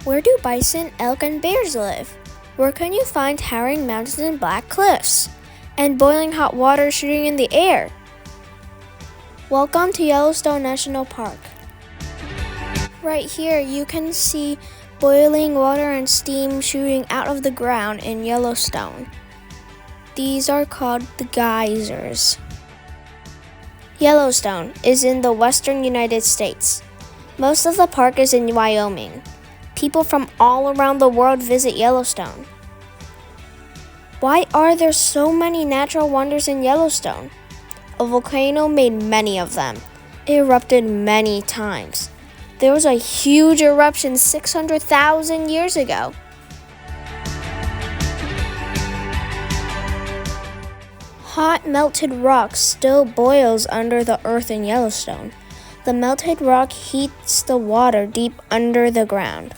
Where do bison, elk, and bears live? Where can you find towering mountains and black cliffs? And boiling hot water shooting in the air? Welcome to Yellowstone National Park. Right here you can see boiling water and steam shooting out of the ground in Yellowstone. These are called the geysers. Yellowstone is in the western United States. Most of the park is in Wyoming. People from all around the world visit Yellowstone. Why are there so many natural wonders in Yellowstone? A volcano made many of them. It erupted many times. There was a huge eruption 600,000 years ago. Hot melted rock still boils under the earth in Yellowstone. The melted rock heats the water deep under the ground.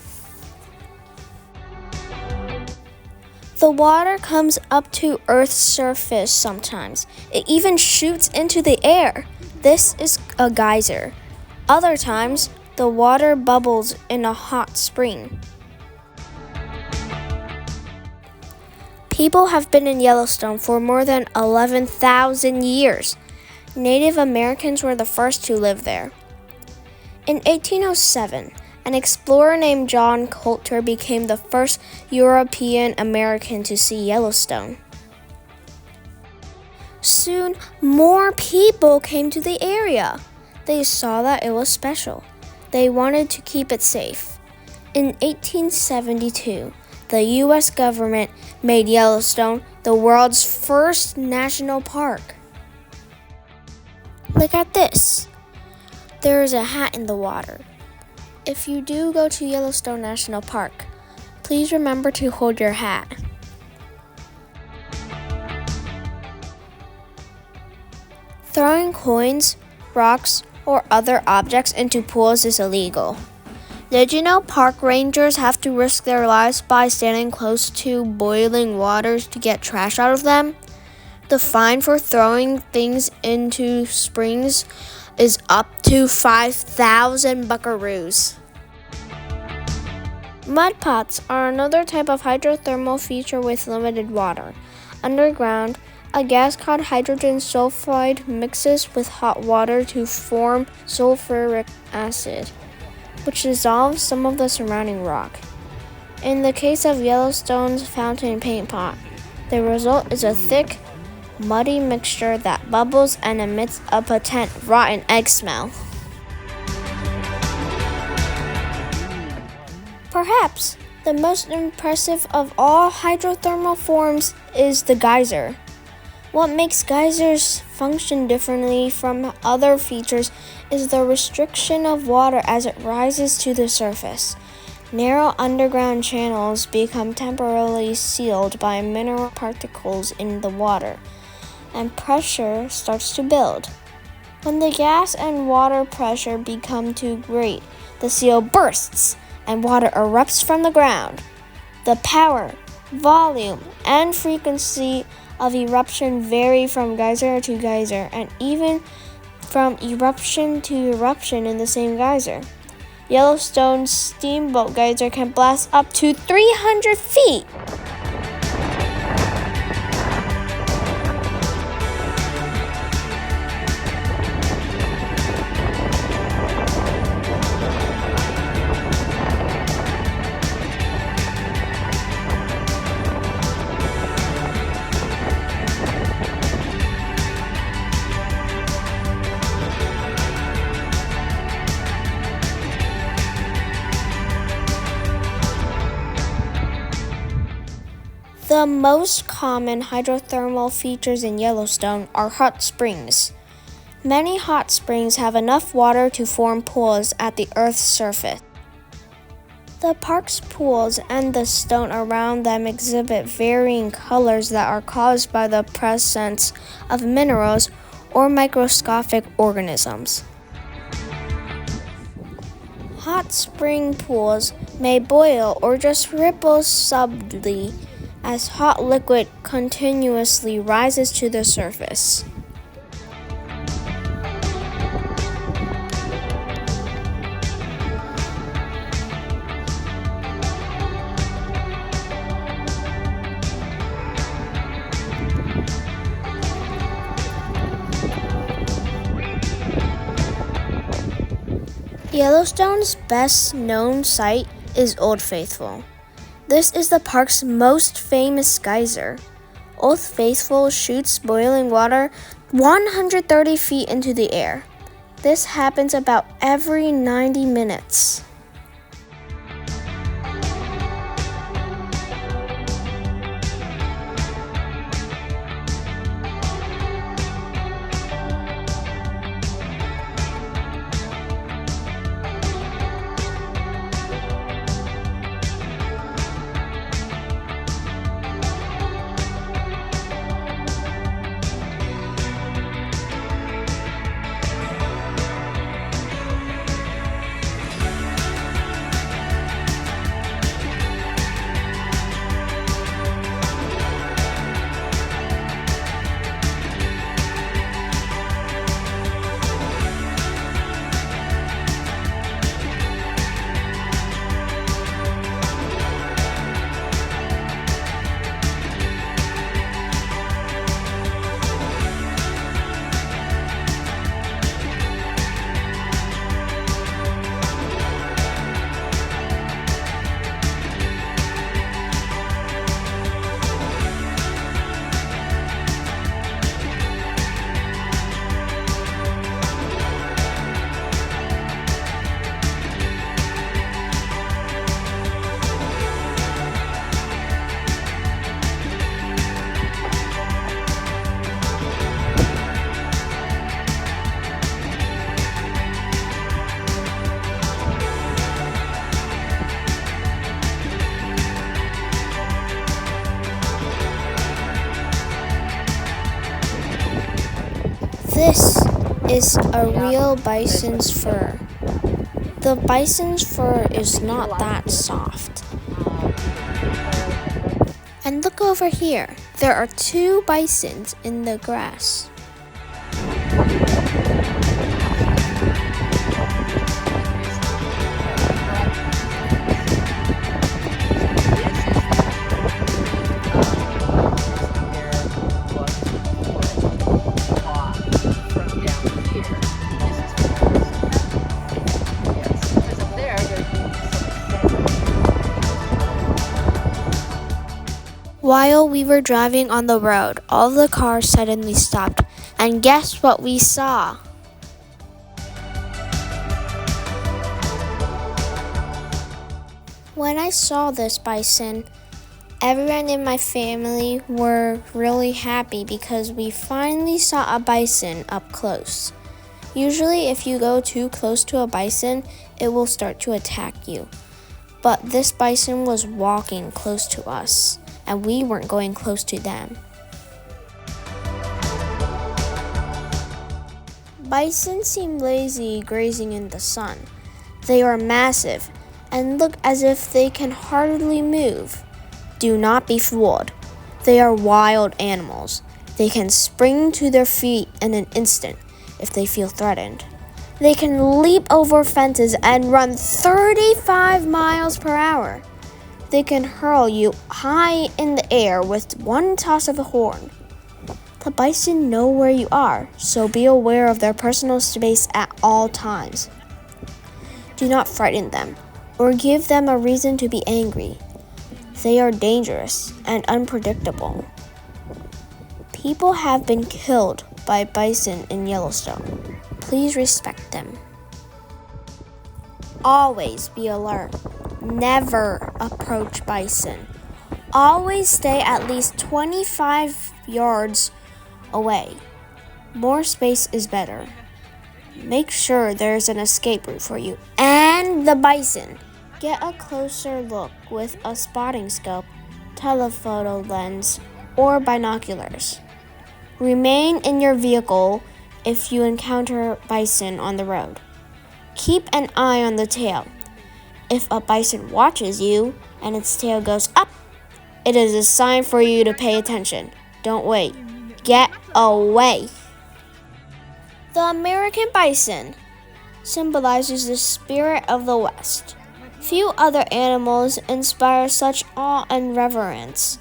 The water comes up to Earth's surface sometimes. It even shoots into the air. This is a geyser. Other times, the water bubbles in a hot spring. People have been in Yellowstone for more than 11,000 years. Native Americans were the first to live there. In 1807, an explorer named John Coulter became the first European American to see Yellowstone. Soon, more people came to the area. They saw that it was special. They wanted to keep it safe. In 1872, the U.S. government made Yellowstone the world's first national park. Look at this. There is a hat in the water. If you do go to Yellowstone National Park, please remember to hold your hat. Throwing coins, rocks, or other objects into pools is illegal. Did you know park rangers have to risk their lives by standing close to boiling waters to get trash out of them? The fine for throwing things into springs is up to 5,000 buckaroos. Mud pots are another type of hydrothermal feature with limited water. Underground, a gas called hydrogen sulfide mixes with hot water to form sulfuric acid, which dissolves some of the surrounding rock. In the case of Yellowstone's fountain paint pot, the result is a thick, muddy mixture that bubbles and emits a potent rotten egg smell. Perhaps the most impressive of all hydrothermal forms is the geyser. What makes geysers function differently from other features is the restriction of water as it rises to the surface. Narrow underground channels become temporarily sealed by mineral particles in the water, and pressure starts to build. When the gas and water pressure become too great, the seal bursts and water erupts from the ground. The power, volume, and frequency of eruption vary from geyser to geyser and even from eruption to eruption in the same geyser. Yellowstone's Steamboat Geyser can blast up to 300 feet. The most common hydrothermal features in Yellowstone are hot springs. Many hot springs have enough water to form pools at the Earth's surface. The park's pools and the stone around them exhibit varying colors that are caused by the presence of minerals or microscopic organisms. Hot spring pools may boil or just ripple subtly as hot liquid continuously rises to the surface. Yellowstone's best known site is Old Faithful. This is the park's most famous geyser. Old Faithful shoots boiling water 130 feet into the air. This happens about every 90 minutes. This is a real bison's fur. The bison's fur is not that soft. And look over here. There are 2 bisons in the grass. While we were driving on the road, all the cars suddenly stopped. And guess what we saw? When I saw this bison, everyone in my family were really happy because we finally saw a bison up close. Usually, if you go too close to a bison, it will start to attack you. But this bison was walking close to us, and we weren't going close to them. Bison seem lazy grazing in the sun. They are massive and look as if they can hardly move. Do not be fooled. They are wild animals. They can spring to their feet in an instant if they feel threatened. They can leap over fences and run 35 miles per hour. They can hurl you high in the air with one toss of a horn. The bison know where you are, so be aware of their personal space at all times. Do not frighten them or give them a reason to be angry. They are dangerous and unpredictable. People have been killed by bison in Yellowstone. Please respect them. Always be alert. Never approach bison. Always stay at least 25 yards away. More space is better. Make sure there's an escape route for you and the bison. Get a closer look with a spotting scope, telephoto lens, or binoculars. Remain in your vehicle if you encounter bison on the road. Keep an eye on the tail. If a bison watches you and its tail goes up, it is a sign for you to pay attention. Don't wait. Get away. The American bison symbolizes the spirit of the West. Few other animals inspire such awe and reverence.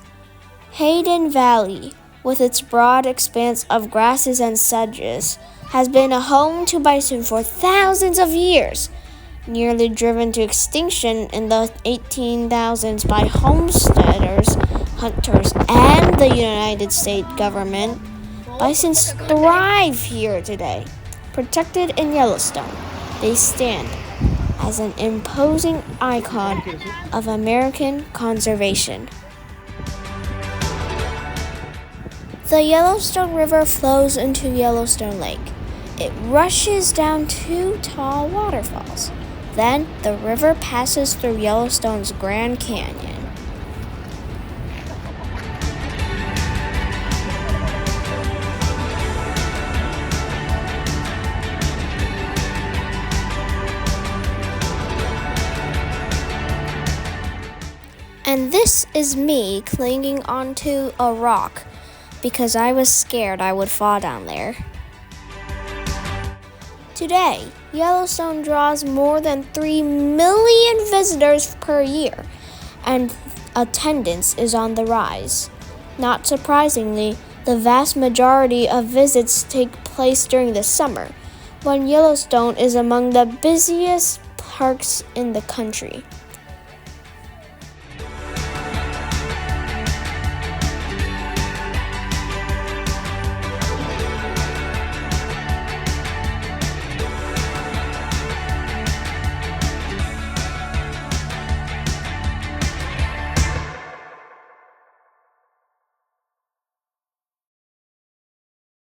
Hayden Valley, with its broad expanse of grasses and sedges, has been a home to bison for thousands of years. nearly driven to extinction in the 18,000s by homesteaders, hunters, and the United States government, bisons thrive here today. Protected in Yellowstone, they stand as an imposing icon of American conservation. The Yellowstone River flows into Yellowstone Lake. It rushes down two tall waterfalls. Then the river passes through Yellowstone's Grand Canyon. And this is me clinging onto a rock because I was scared I would fall down there. Today, Yellowstone draws more than 3 million visitors per year, and attendance is on the rise. Not surprisingly, the vast majority of visits take place during the summer, when Yellowstone is among the busiest parks in the country.